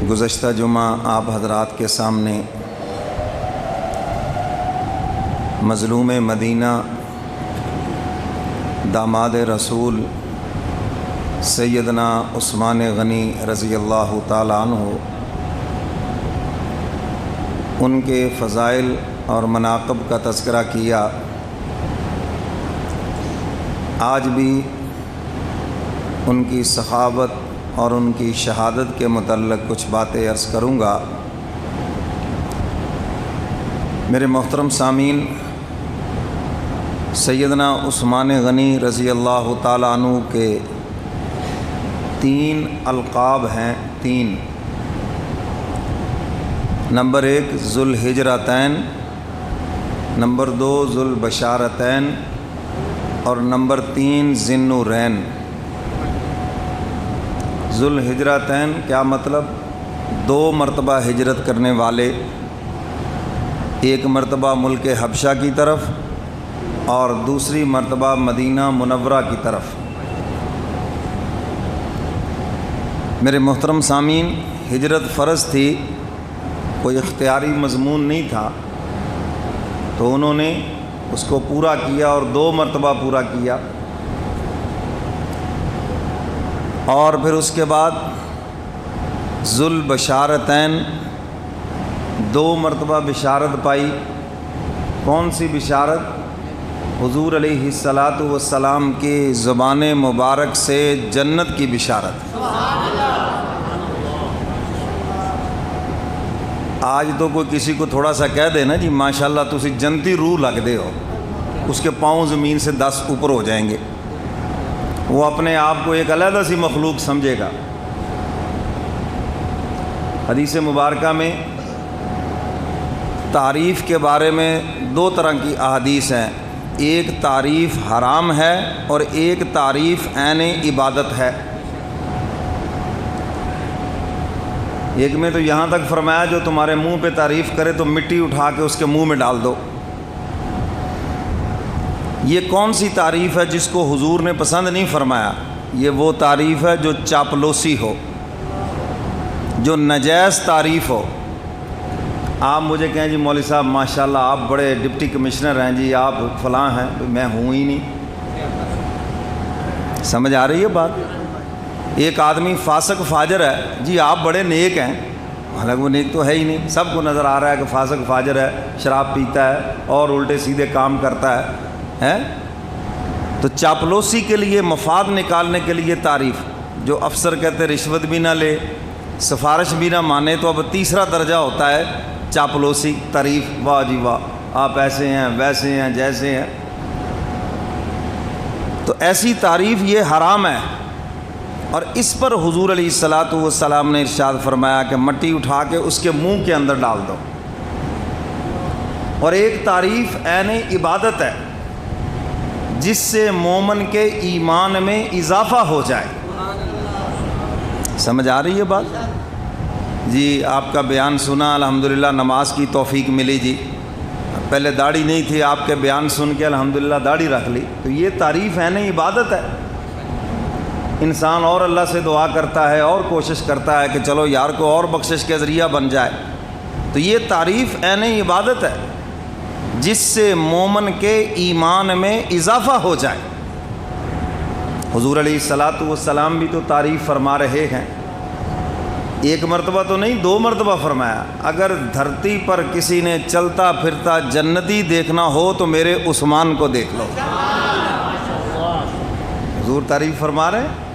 گزشتہ جمعہ آپ حضرات کے سامنے مظلوم مدینہ داماد رسول سیدنا عثمان غنی رضی اللہ تعالیٰ عنہ ان کے فضائل اور مناقب کا تذکرہ کیا۔ آج بھی ان کی سخاوت اور ان کی شہادت کے متعلق کچھ باتیں عرض کروں گا۔ میرے محترم سامعین، سیدنا عثمان غنی رضی اللہ تعالیٰ عنہ کے 3 القاب ہیں، 3۔ نمبر 1 ذو الہجرتین، نمبر 2 ذو البشارتین اور نمبر 3 ذی النورین۔ ذو الہجرتین کیا مطلب؟ 2 مرتبہ ہجرت کرنے والے، ایک مرتبہ ملک حبشہ کی طرف اور دوسری مرتبہ مدینہ منورہ کی طرف۔ میرے محترم سامعین، ہجرت فرض تھی، کوئی اختیاری مضمون نہیں تھا، تو انہوں نے اس کو پورا کیا اور 2 مرتبہ پورا کیا، اور پھر اس کے بعد ذو البشارتین 2 مرتبہ بشارت پائی۔ کون سی بشارت؟ حضور علیہ الصلاۃ والسلام کی زبان مبارک سے جنت کی بشارت۔ آج تو کوئی کسی کو تھوڑا سا کہہ دے نا جی ماشاءاللہ تسی جنتی روح لگ دے ہو، اس کے پاؤں زمین سے 10 اوپر ہو جائیں گے، وہ اپنے آپ کو ایک علیحدہ سی مخلوق سمجھے گا۔ حدیث مبارکہ میں تعریف کے بارے میں 2 طرح کی احادیث ہیں، ایک تعریف حرام ہے اور ایک تعریف عین عبادت ہے۔ ایک میں تو یہاں تک فرمایا جو تمہارے منہ پہ تعریف کرے تو مٹی اٹھا کے اس کے منہ میں ڈال دو۔ یہ کون سی تعریف ہے جس کو حضور نے پسند نہیں فرمایا؟ یہ وہ تعریف ہے جو چاپلوسی ہو، جو نجائز تعریف ہو۔ آپ مجھے کہیں جی مولوی صاحب ماشاءاللہ آپ بڑے ڈپٹی کمشنر ہیں جی، آپ فلاں ہیں، میں ہوں ہی نہیں۔ سمجھ آ رہی ہے بات؟ ایک آدمی فاسق فاجر ہے جی، آپ بڑے نیک ہیں، حالانکہ وہ نیک تو ہے ہی نہیں، سب کو نظر آ رہا ہے کہ فاسق فاجر ہے، شراب پیتا ہے اور الٹے سیدھے کام کرتا ہے۔ تو چاپلوسی کے لیے، مفاد نکالنے کے لیے تعریف، جو افسر کہتے رشوت بھی نہ لے، سفارش بھی نہ مانے، تو اب تیسرا درجہ ہوتا ہے چاپلوسی تعریف۔ واہ جی واہ، آپ ایسے ہیں ویسے ہیں جیسے ہیں۔ تو ایسی تعریف یہ حرام ہے، اور اس پر حضور علیہ الصلاۃ والسلام نے ارشاد فرمایا کہ مٹی اٹھا کے اس کے منہ کے اندر ڈال دو۔ اور ایک تعریف عین عبادت ہے جس سے مومن کے ایمان میں اضافہ ہو جائے۔ سمجھ آ رہی ہے بات؟ جی آپ کا بیان سنا، الحمدللہ نماز کی توفیق ملی جی، پہلے داڑھی نہیں تھی، آپ کے بیان سن کے الحمدللہ داڑھی رکھ لی، تو یہ تعریف عین عبادت ہے۔ انسان اور اللہ سے دعا کرتا ہے اور کوشش کرتا ہے کہ چلو یار کو اور بخشش کے ذریعہ بن جائے، تو یہ تعریف عین عبادت ہے جس سے مومن کے ایمان میں اضافہ ہو جائے۔ حضور علیہ الصلاۃ والسلام بھی تو تعریف فرما رہے ہیں، ایک مرتبہ تو نہیں 2 مرتبہ فرمایا، اگر دھرتی پر کسی نے چلتا پھرتا جنتی دیکھنا ہو تو میرے عثمان کو دیکھ لو۔ حضور تعریف فرما رہے ہیں،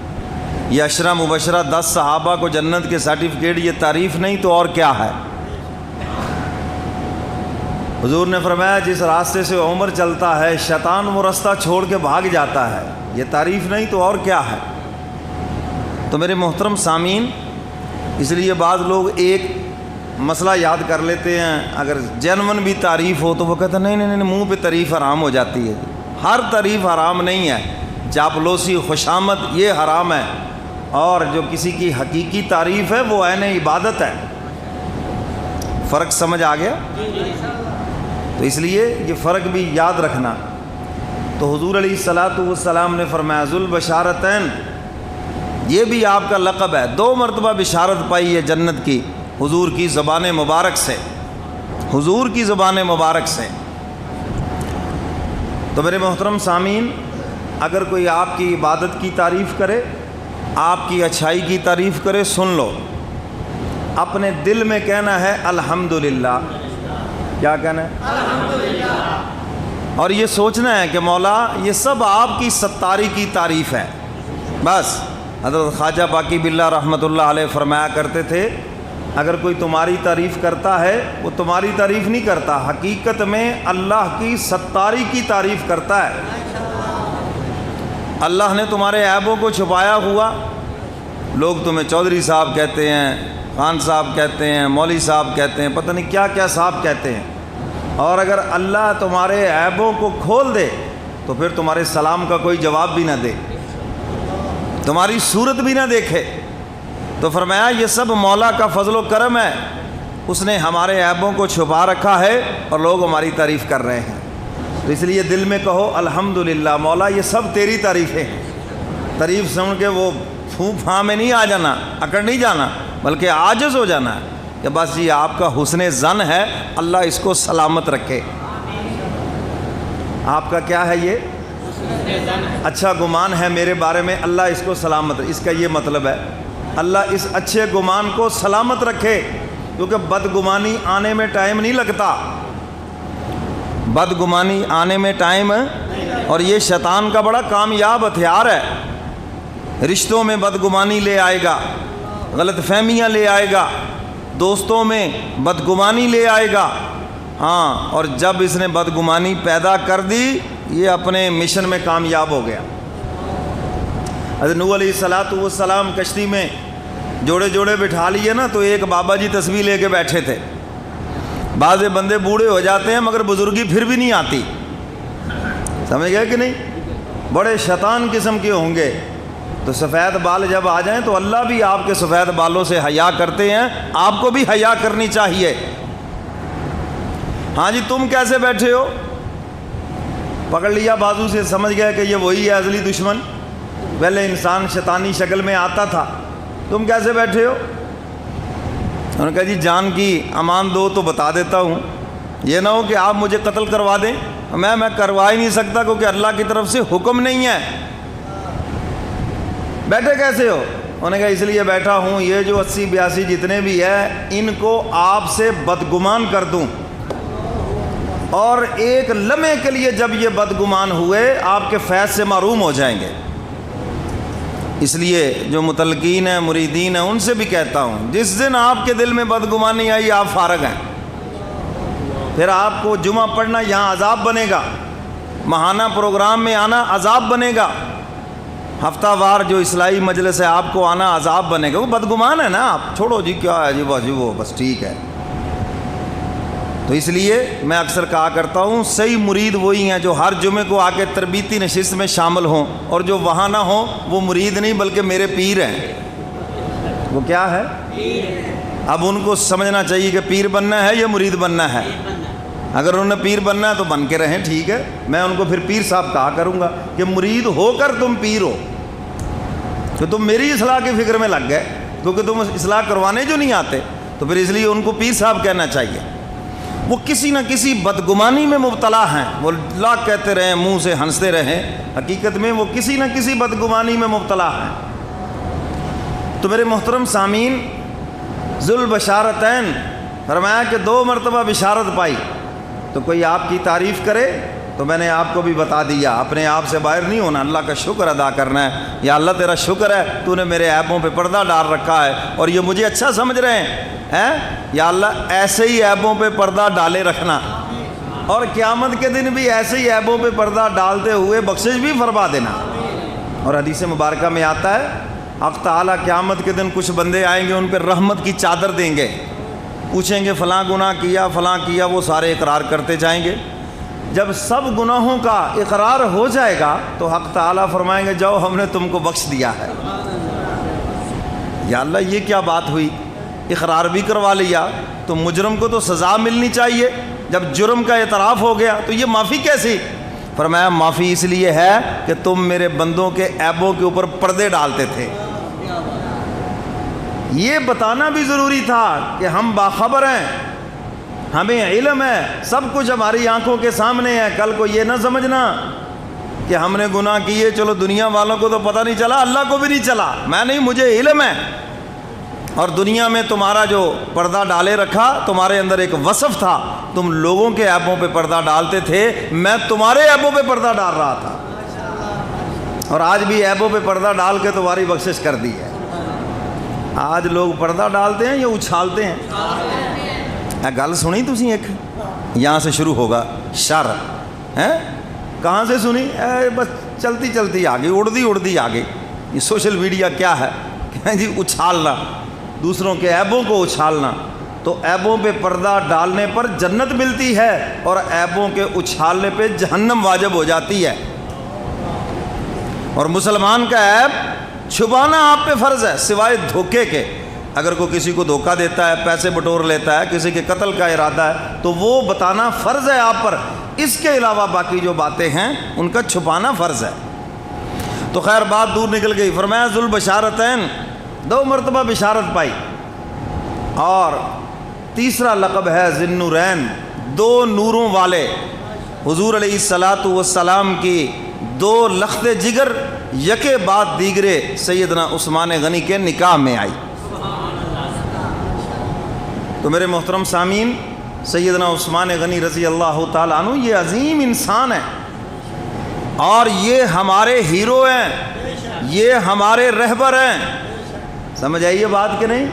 یہ 10 مبشرہ 10 صحابہ کو جنت کے سرٹیفکیٹ، یہ تعریف نہیں تو اور کیا ہے؟ حضور نے فرمایا جس راستے سے عمر چلتا ہے شیطان وہ راستہ چھوڑ کے بھاگ جاتا ہے، یہ تعریف نہیں تو اور کیا ہے؟ تو میرے محترم سامعین، اس لیے بعض لوگ ایک مسئلہ یاد کر لیتے ہیں، اگر جنون بھی تعریف ہو تو وہ کہتے ہیں نہیں نہیں نہیں، منہ پہ تعریف حرام ہو جاتی ہے۔ ہر تعریف حرام نہیں ہے، چاپلوسی خوشامد یہ حرام ہے، اور جو کسی کی حقیقی تعریف ہے وہ عین عبادت ہے۔ فرق سمجھ آ گیا؟ تو اس لیے یہ فرق بھی یاد رکھنا۔ تو حضور علیہ الصلاۃ والسلام نے فرمایا ذو البشارتین، یہ بھی آپ کا لقب ہے. 2 مرتبہ بشارت پائی ہے جنت کی حضور کی زبان مبارک سے، حضور کی زبان مبارک سے. تو میرے محترم سامعین، اگر کوئی آپ کی عبادت کی تعریف کرے، آپ کی اچھائی کی تعریف کرے، سن لو، اپنے دل میں کہنا ہے الحمدللہ. کیا کہنا ہے؟ الحمدللہ. اور یہ سوچنا ہے کہ مولا یہ سب آپ کی ستاری کی تعریف ہے. بس حضرت خواجہ باقی باللہ رحمۃ اللہ علیہ فرمایا کرتے تھے، اگر کوئی تمہاری تعریف کرتا ہے وہ تمہاری تعریف نہیں کرتا، حقیقت میں اللہ کی ستاری کی تعریف کرتا ہے. اللہ نے تمہارے عیبوں کو چھپایا ہوا. لوگ تمہیں چودھری صاحب کہتے ہیں، خان صاحب کہتے ہیں، مولوی صاحب کہتے ہیں، پتہ نہیں کیا کیا صاحب کہتے ہیں. اور اگر اللہ تمہارے عیبوں کو کھول دے تو پھر تمہارے سلام کا کوئی جواب بھی نہ دے، تمہاری صورت بھی نہ دیکھے. تو فرمایا یہ سب مولا کا فضل و کرم ہے، اس نے ہمارے عیبوں کو چھپا رکھا ہے اور لوگ ہماری تعریف کر رہے ہیں. تو اس لیے دل میں کہو الحمدللہ، مولا یہ سب تیری تعریفیں ہیں. تعریف سن کے وہ پھوں پھاں میں نہیں آ جانا، اکڑ نہیں جانا، بلکہ عاجز ہو جانا ہے کہ بس یہ آپ کا حسن ظن ہے، اللہ اس کو سلامت رکھے. آپ کا کیا ہے؟ یہ اچھا گمان ہے میرے بارے میں، اللہ اس کو سلامت رکھے. اس کا یہ مطلب ہے اللہ اس اچھے گمان کو سلامت رکھے، کیونکہ بدگمانی آنے میں ٹائم نہیں لگتا. بدگمانی آنے میں ٹائم، اور یہ شیطان کا بڑا کامیاب ہتھیار ہے. رشتوں میں بدگمانی لے آئے گا، غلط فہمیاں لے آئے گا، دوستوں میں بدگمانی لے آئے گا. ہاں، اور جب اس نے بدگمانی پیدا کر دی یہ اپنے مشن میں کامیاب ہو گیا. حضرت نوح علیہ السلام کشتی میں جوڑے جوڑے بٹھا لیے نا، تو ایک بابا جی تسبیح لے کے بیٹھے تھے. بعض بندے بوڑھے ہو جاتے ہیں مگر بزرگی پھر بھی نہیں آتی. سمجھ گئے کہ نہیں؟ بڑے شیطان قسم کے ہوں گے. تو سفید بال جب آ جائیں تو اللہ بھی آپ کے سفید بالوں سے حیا کرتے ہیں، آپ کو بھی حیا کرنی چاہیے. ہاں جی تم کیسے بیٹھے ہو؟ پکڑ لیا بازو سے، سمجھ گئے کہ یہ وہی ہے اصلی دشمن. پہلے انسان شیطانی شکل میں آتا تھا. تم کیسے بیٹھے ہو؟ انہوں نے کہا جی جان کی امان دو تو بتا دیتا ہوں، یہ نہ ہو کہ آپ مجھے قتل کروا دیں. میں کروا ہی نہیں سکتا کیونکہ اللہ کی طرف سے حکم نہیں ہے. بیٹھے کیسے ہو؟ انہوں نے کہا اس لیے بیٹھا ہوں یہ جو 80-82 جتنے بھی ہیں ان کو آپ سے بدگمان کر دوں، اور ایک لمحے کے لیے جب یہ بدگمان ہوئے آپ کے فیض سے محروم ہو جائیں گے. اس لیے جو متعلقین ہیں، مریدین ہیں، ان سے بھی کہتا ہوں جس دن آپ کے دل میں بدگمانی آئی آپ فارغ ہیں. پھر آپ کو جمعہ پڑھنا یہاں عذاب بنے گا، ماہانہ پروگرام میں آنا عذاب بنے گا، ہفتہ وار جو اصلاحی مجلس ہے آپ کو آنا عذاب بنے گا. وہ بدگمان ہے نا، آپ چھوڑو جی کیا ہے جی وہ بس ٹھیک ہے. تو اس لیے میں اکثر کہا کرتا ہوں صحیح مرید وہی ہیں جو ہر جمعے کو آ کے تربیتی نشست میں شامل ہوں، اور جو وہاں نہ ہوں وہ مرید نہیں بلکہ میرے پیر ہیں. وہ کیا ہے؟ اب ان کو سمجھنا چاہیے کہ پیر بننا ہے یا مرید بننا ہے. اگر انہوں نے پیر بننا ہے تو بن کے رہیں، ٹھیک ہے، میں ان کو پھر پیر صاحب کہا کروں گا کہ مرید ہو کر تم پیر ہو، کہ تم میری اصلاح کی فکر میں لگ گئے، کیونکہ تم اصلاح کروانے جو نہیں آتے، تو پھر اس لیے ان کو پیر صاحب کہنا چاہیے. وہ کسی نہ کسی بدگمانی میں مبتلا ہیں، وہ لاکھ کہتے رہیں، منہ سے ہنستے رہیں، حقیقت میں وہ کسی نہ کسی بدگمانی میں مبتلا ہیں. تو میرے محترم سامعین، ذوالبشارتین فرمایا کہ 2 مرتبہ بشارت پائی. تو کوئی آپ کی تعریف کرے تو میں نے آپ کو بھی بتا دیا، اپنے آپ سے باہر نہیں ہونا، اللہ کا شکر ادا کرنا ہے. یا اللہ تیرا شکر ہے تو نے میرے عیبوں پہ پردہ ڈال رکھا ہے اور یہ مجھے اچھا سمجھ رہے ہیں. یا اللہ ایسے ہی عیبوں پہ پردہ ڈالے رکھنا، اور قیامت کے دن بھی ایسے ہی عیبوں پہ پردہ ڈالتے ہوئے بخشش بھی فرما دینا. اور حدیث مبارکہ میں آتا ہے حق تعالیٰ قیامت کے دن کچھ بندے آئیں گے، ان پہ رحمت کی چادر دیں گے، پوچھیں گے فلاں گناہ کیا فلاں کیا، وہ سارے اقرار کرتے جائیں گے. جب سب گناہوں کا اقرار ہو جائے گا تو حق تعالیٰ فرمائیں گے جاؤ ہم نے تم کو بخش دیا ہے. یا اللہ یہ کیا بات ہوئی، اقرار بھی کروا لیا تو مجرم کو تو سزا ملنی چاہیے، جب جرم کا اعتراف ہو گیا تو یہ معافی کیسی؟ فرمایا معافی اس لیے ہے کہ تم میرے بندوں کے عیبوں کے اوپر پردے ڈالتے تھے. یہ بتانا بھی ضروری تھا کہ ہم باخبر ہیں، ہمیں علم ہے، سب کچھ ہماری آنکھوں کے سامنے ہے. کل کو یہ نہ سمجھنا کہ ہم نے گناہ کیے، چلو دنیا والوں کو تو پتہ نہیں چلا، اللہ کو بھی نہیں چلا. میں نہیں، مجھے علم ہے. اور دنیا میں تمہارا جو پردہ ڈالے رکھا، تمہارے اندر ایک وصف تھا، تم لوگوں کے عیبوں پہ پردہ ڈالتے تھے، میں تمہارے عیبوں پہ پردہ ڈال رہا تھا. اور آج بھی عیبوں پہ پردہ ڈال کے تمہاری بخشش کر دی ہے. آج لوگ پردہ ڈالتے ہیں یا اچھالتے ہیں؟ گل سنی تسی؟ ایک یہاں سے شروع ہوگا شر ہے. کہاں سے سنی؟ بس چلتی چلتی آگے، اڑتی آگے. یہ سوشل میڈیا کیا ہے جی؟ اچھالنا، دوسروں کے عیبوں کو اچھالنا. تو عیبوں پہ پردہ ڈالنے پر جنت ملتی ہے، اور عیبوں کے اچھالنے پہ جہنم واجب ہو جاتی ہے. اور مسلمان کا عیب چھپانا آپ پہ فرض ہے، سوائے دھوکے کے. اگر کوئی کسی کو دھوکہ دیتا ہے، پیسے بٹور لیتا ہے، کسی کے قتل کا ارادہ ہے، تو وہ بتانا فرض ہے آپ پر. اس کے علاوہ باقی جو باتیں ہیں ان کا چھپانا فرض ہے. تو خیر بات دور نکل گئی. فرمایا ذو البشارتین، 2 مرتبہ بشارت پائی. اور تیسرا لقب ہے ذی النورین، 2 نوروں والے. حضور علیہ الصلاۃ والسلام کی 2 لخت جگر یکے بعد دیگرے سیدنا عثمان غنی کے نکاح میں آئی. تو میرے محترم سامعین، سیدنا عثمان غنی رضی اللہ تعالیٰ عنہ یہ عظیم انسان ہے، اور یہ ہمارے ہیرو ہیں، یہ ہمارے رہبر ہیں. سمجھ آئیے بات کہ نہیں؟